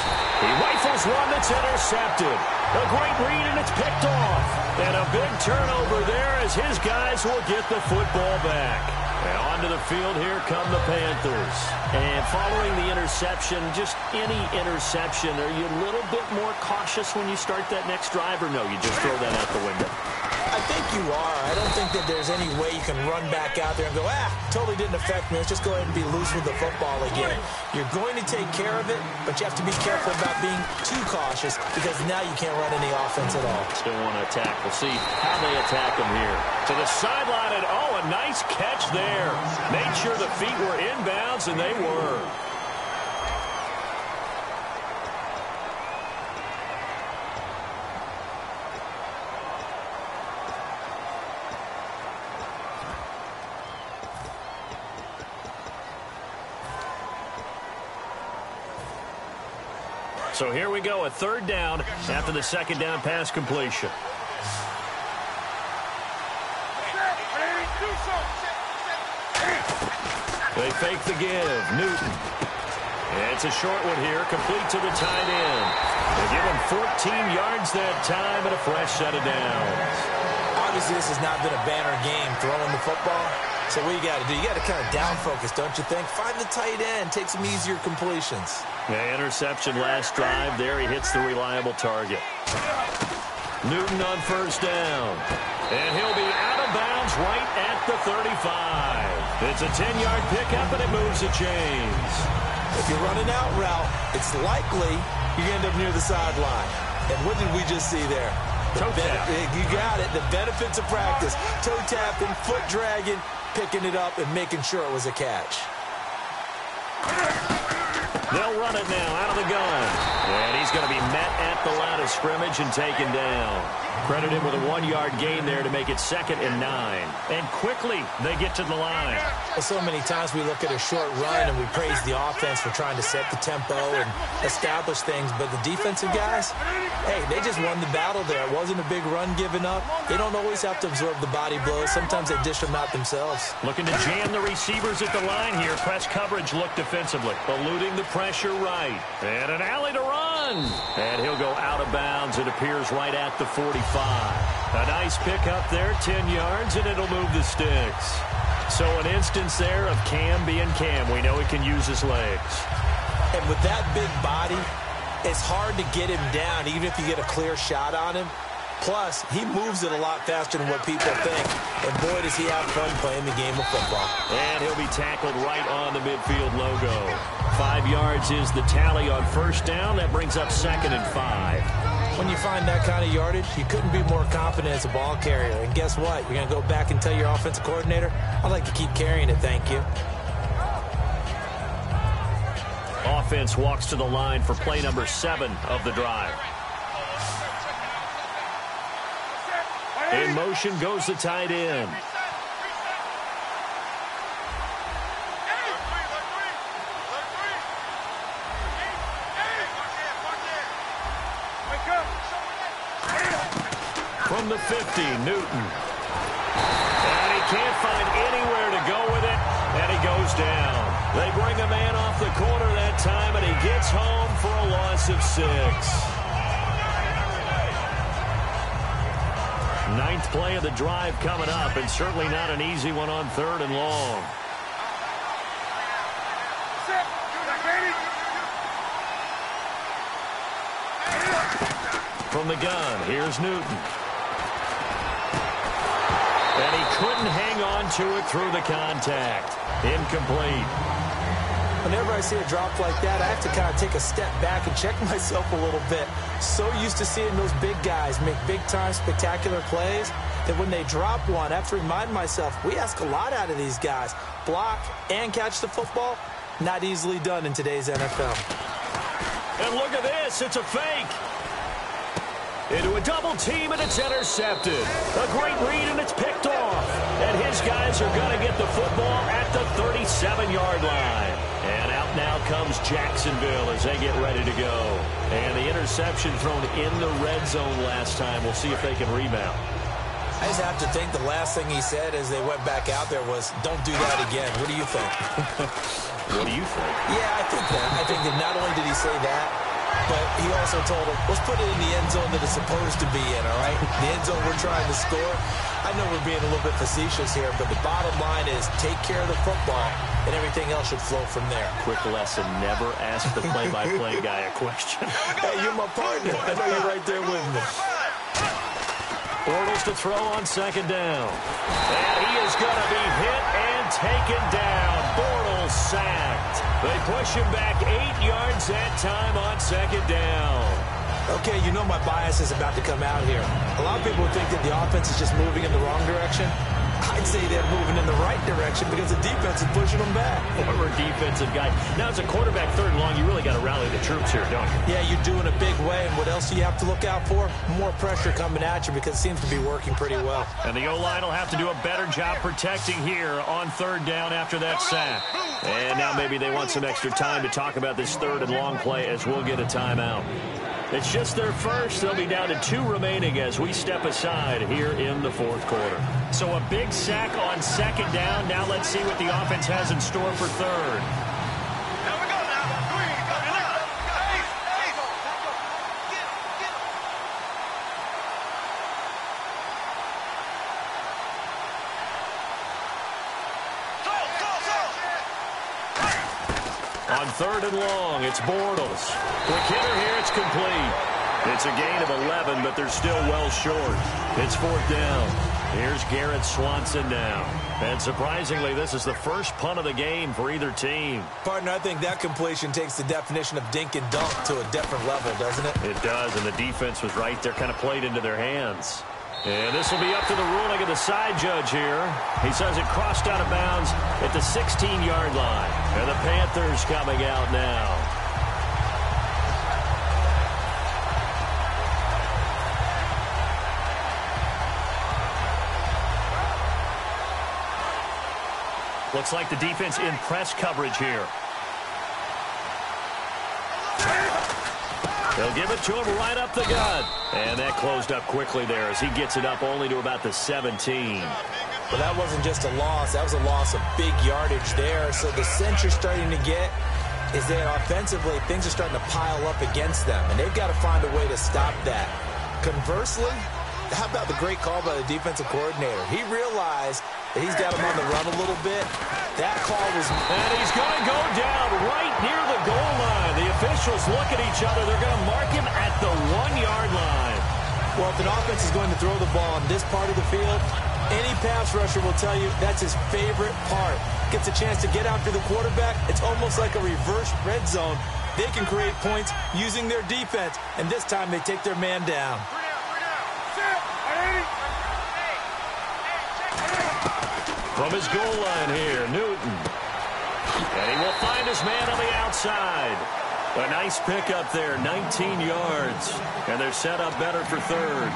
Speaker 7: He rifles one that's intercepted. A great read, and it's picked off. And a big turnover there as his guys will get the football back. And onto the field, here come the Panthers. And following the interception, just any interception, are you a little bit more cautious when you start that next drive, or no, you just throw that out the window?
Speaker 8: I think you are. I don't think that there's any way you can run back out there and go, totally didn't affect me. Let's just go ahead and be loose with the football again. You're going to take care of it, but you have to be careful about being too cautious because now you can't run any offense at all.
Speaker 7: Still want to attack. We'll see how they attack him here. To the sideline, and a nice catch there. Made sure the feet were inbounds, and they were. So here we go, a 3rd down after the 2nd down pass completion. They fake the give. Newton. And it's a short one here, complete to the tight end. They give him 14 yards that time and a fresh set of downs.
Speaker 8: Obviously, this has not been a banner game throwing the football. So what you got to do, you got to kind of down focus, don't you think? Find the tight end, take some easier completions.
Speaker 7: Yeah, interception last drive. There he hits the reliable target. Newton on 1st down. And he'll be out of bounds right at the 35. It's a 10-yard pickup, and it moves the chains.
Speaker 8: If you're running out route, it's likely you end up near the sideline. And what did we just see there?
Speaker 7: Toe tap.
Speaker 8: You got it. The benefits of practice. Toe tapping, foot dragging, picking it up, and making sure it was a catch.
Speaker 7: They'll run it now out of the gun. And he's going to be met at the line of scrimmage and taken down. Credit him with a 1-yard gain there to make it 2nd and 9. And quickly they get to the line.
Speaker 8: Well, so many times we look at a short run and we praise the offense for trying to set the tempo and establish things. But the defensive guys, hey, they just won the battle there. It wasn't a big run given up. They don't always have to absorb the body blows. Sometimes they dish them out themselves.
Speaker 7: Looking to jam the receivers at the line here. Press coverage look defensively. Eluding the pressure right. And an alley to run. run. And he'll go out of bounds. It appears right at the 45. A nice pickup there, 10 yards, and it'll move the sticks. So an instance there of Cam being Cam. We know he can use his legs.
Speaker 8: And with that big body, it's hard to get him down, even if you get a clear shot on him. Plus, he moves it a lot faster than what people think. And boy, does he have fun playing the game of football.
Speaker 7: And he'll be tackled right on the midfield logo. 5 yards is the tally on first down. That brings up 2nd and 5.
Speaker 8: When you find that kind of yardage, you couldn't be more confident as a ball carrier. And guess what? You're going to go back and tell your offensive coordinator, I'd like to keep carrying it, thank you.
Speaker 7: Offense walks to the line for play number 7 of the drive. In motion goes the tight end. From the 50, Newton. And he can't find anywhere to go with it, and he goes down. They bring a man off the corner that time, and he gets home for a loss of 6. 9th play of the drive coming up, and certainly not an easy one on 3rd and long. From the gun, here's Newton. And he couldn't hang on to it through the contact. Incomplete.
Speaker 8: Whenever I see a drop like that, I have to kind of take a step back and check myself a little bit. So used to seeing those big guys make big-time spectacular plays that when they drop one, I have to remind myself, we ask a lot out of these guys. Block and catch the football, not easily done in today's NFL.
Speaker 7: And look at this, it's a fake. Into a double team, and it's intercepted. A great read, and it's picked off. And his guys are going to get the football at the 37-yard line. And out now comes Jacksonville as they get ready to go. And the interception thrown in the red zone last time. We'll see if they can rebound.
Speaker 8: I just have to think the last thing he said as they went back out there was, don't do that again. What do you think?
Speaker 7: What do you think?
Speaker 8: Yeah, I think that. I think that not only did he say that, but he also told him, let's put it in the end zone that it's supposed to be in, all right? The end zone we're trying to score. I know we're being a little bit facetious here, but the bottom line is take care of the football, and everything else should flow from there.
Speaker 7: Quick lesson, never ask the play-by-play guy a question.
Speaker 8: Hey, you're my partner. I know you're right there with me.
Speaker 7: Bortles to throw on 2nd down. And he is going to be hit and taken down. Bortles sacked. They push him back 8 yards that time on 2nd down.
Speaker 8: Okay, you know my bias is about to come out here. A lot of people think that the offense is just moving in the wrong direction. I'd say they're moving in the right direction because the defense is pushing them back.
Speaker 7: Former defensive guy. Now, as a quarterback 3rd and long, you really got to rally the troops here, don't you?
Speaker 8: Yeah, you do in a big way. And what else do you have to look out for? More pressure coming at you because it seems to be working pretty well.
Speaker 7: And the O-line will have to do a better job protecting here on 3rd down after that sack. And now maybe they want some extra time to talk about this 3rd and long play as we'll get a timeout. It's just their first. They'll be down to 2 remaining as we step aside here in the 4th quarter. So a big sack on 2nd down. Now let's see what the offense has in store for 3rd. On 3rd and long, it's Bortles. Quick hitter here, it's complete. It's a gain of 11, but they're still well short. It's 4th down. Here's Garrett Swanson now. And surprisingly, this is the first punt of the game for either team.
Speaker 8: Partner, I think that completion takes the definition of dink and dunk to a different level, doesn't it?
Speaker 7: It does, and the defense was right there, kind of played into their hands. And this will be up to the ruling of the side judge here. He says it crossed out of bounds at the 16-yard line. And the Panthers coming out now. Looks like the defense in press coverage here. They'll give it to him right up the gut. And that closed up quickly there as he gets it up only to about the 17.
Speaker 8: But that wasn't just a loss. That was a loss of big yardage there. So the sense you're starting to get, is that offensively, things are starting to pile up against them, and they've got to find a way to stop that. Conversely, how about the great call by the defensive coordinator? He realized that he's got him on the run a little bit. That call was...
Speaker 7: And he's going to go down right near the goal line. The officials look at each other. They're going to mark him at the 1-yard line.
Speaker 8: Well, if an offense is going to throw the ball on this part of the field, any pass rusher will tell you that's his favorite part. Gets a chance to get after the quarterback. It's almost like a reverse red zone. They can create points using their defense, and this time they take their man down.
Speaker 7: From his goal line here, Newton. And he will find his man on the outside. A nice pickup there, 19 yards. And they're set up better for third.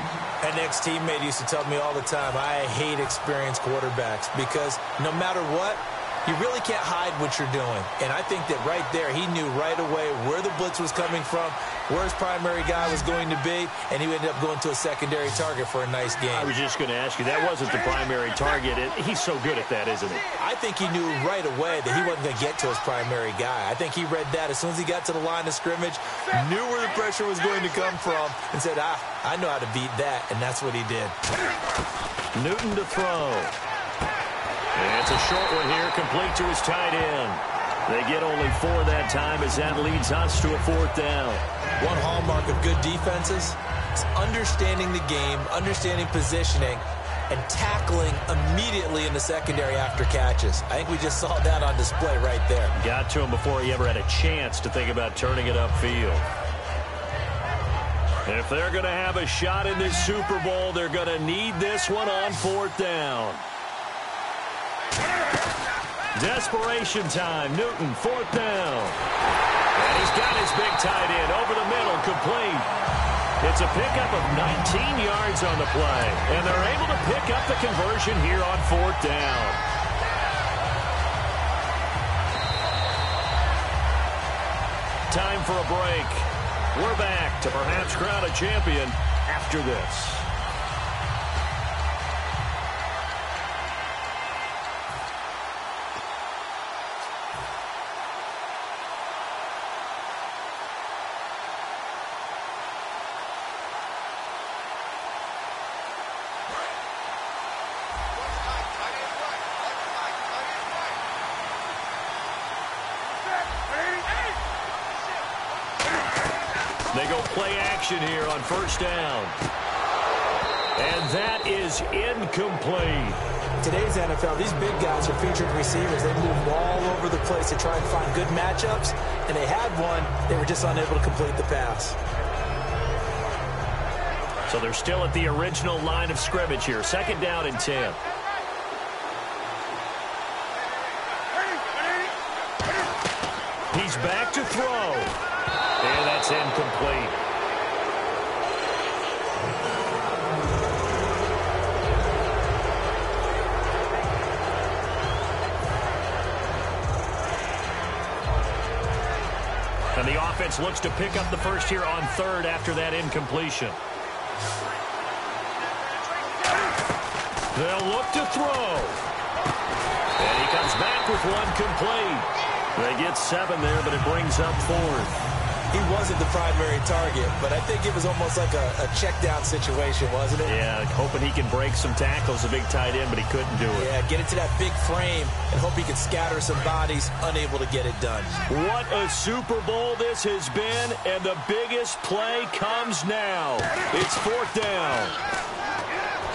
Speaker 8: An ex-teammate used to tell me all the time, I hate experienced quarterbacks because no matter what, you really can't hide what you're doing. And I think that right there, he knew right away where the blitz was coming from, where his primary guy was going to be, and he ended up going to a secondary target for a nice game.
Speaker 7: I was just going to ask you, that wasn't the primary target. He's so good at that, isn't he?
Speaker 8: I think he knew right away that he wasn't going to get to his primary guy. I think he read that as soon as he got to the line of scrimmage, knew where the pressure was going to come from, and said, I know how to beat that, and that's what he did.
Speaker 7: Newton to throw. And it's a short one here, complete to his tight end. They get only 4 that time as that leads us to a 4th down.
Speaker 8: One hallmark of good defenses is understanding the game, understanding positioning, and tackling immediately in the secondary after catches. I think we just saw that on display right there.
Speaker 7: Got to him before he ever had a chance to think about turning it upfield. If they're going to have a shot in this Super Bowl, they're going to need this one on 4th down. Desperation time. Newton, 4th down. And he's got his big tight end over the middle, complete. It's a pickup of 19 yards on the play. And they're able to pick up the conversion here on 4th down. Time for a break. We're back to perhaps crown a champion after this. They go play action here on 1st down. And that is incomplete.
Speaker 8: Today's NFL, these big guys are featured receivers. They move all over the place to try and find good matchups. And they had one. They were just unable to complete the pass.
Speaker 7: So they're still at the original line of scrimmage here. 2nd down and 10. He's back to throw. And that's incomplete. And the offense looks to pick up the first here on 3rd after that incompletion. They'll look to throw. And he comes back with one complete. They get 7 there, but it brings up 4th.
Speaker 8: He wasn't the primary target, but I think it was almost like a check-down situation, wasn't it?
Speaker 7: Yeah, hoping he can break some tackles, a big tight end, but he couldn't do it.
Speaker 8: Yeah, get it to that big frame and hope he can scatter some bodies, unable to get it done.
Speaker 7: What a Super Bowl this has been, and the biggest play comes now. It's 4th down.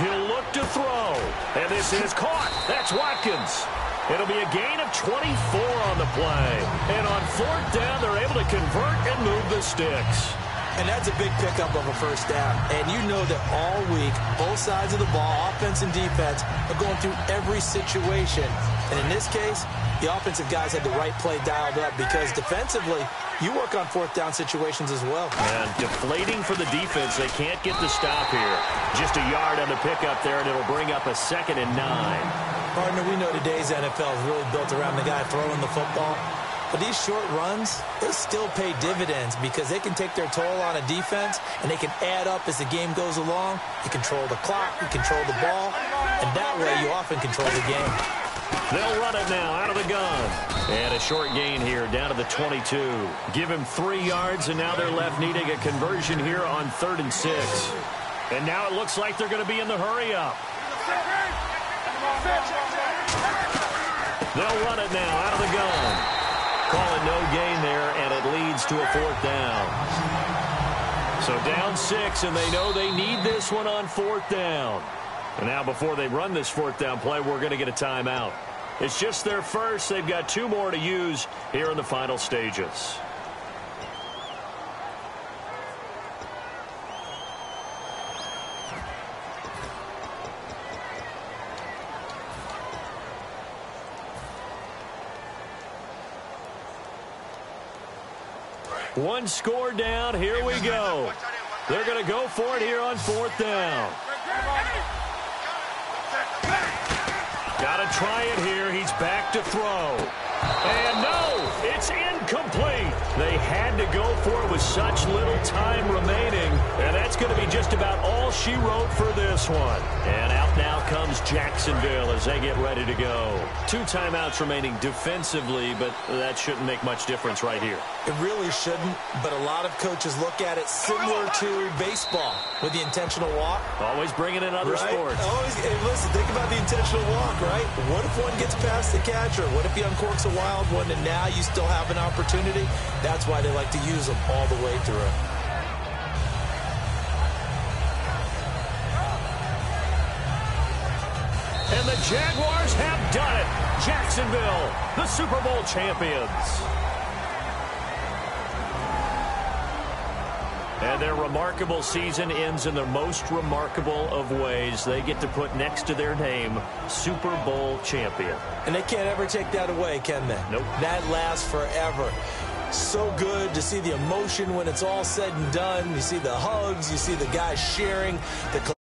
Speaker 7: He'll look to throw, and this is caught. That's Watkins. It'll be a gain of 24 on the play. And on 4th down, they're able to convert and move the sticks.
Speaker 8: And that's a big pickup of a 1st down. And you know that all week, both sides of the ball, offense and defense, are going through every situation. And in this case, the offensive guys had the right play dialed up because defensively, you work on 4th down situations as well.
Speaker 7: And deflating for the defense. They can't get the stop here. Just a yard on the pickup there, and it'll bring up a 2nd and 9.
Speaker 8: Partner, we know today's NFL is really built around the guy throwing the football. But these short runs, they still pay dividends because they can take their toll on a defense, and they can add up as the game goes along. You control the clock, you control the ball, and that way you often control the game.
Speaker 7: They'll run it now out of the gun. And a short gain here, down to the 22. Give him 3 yards, and now they're left needing a conversion here on 3rd and 6. And now it looks like they're going to be in the hurry-up. They'll run it now out of the gun. Calling no gain there, and it leads to a 4th down. So down 6, and they know they need this one on 4th down. And now before they run this 4th down play, we're going to get a timeout. It's just their first. They've got 2 more to use here in the final stages. One score down. Here we go. They're going to go for it here on 4th down. Got to try it here. He's back to throw. And no, it's incomplete. They had to go for it with such little time remaining. And that's going to be just about all she wrote for this one. And out now comes Jacksonville as they get ready to go. 2 timeouts remaining defensively, but that shouldn't make much difference right here.
Speaker 8: It really shouldn't, but a lot of coaches look at it similar to baseball with the intentional walk.
Speaker 7: Always bringing in other sports.
Speaker 8: Always, hey, listen, think about the intentional walk, right? What if one gets past the catcher? What if he uncorks a wild one and now you still have an opportunity? That's why they like to use them all the way through.
Speaker 7: And the Jaguars have done it. Jacksonville, the Super Bowl champions. And their remarkable season ends in the most remarkable of ways. They get to put next to their name, Super Bowl champion.
Speaker 8: And they can't ever take that away, can they?
Speaker 7: Nope.
Speaker 8: That lasts forever. So good to see the emotion when it's all said and done. You see the hugs. You see the guys sharing. The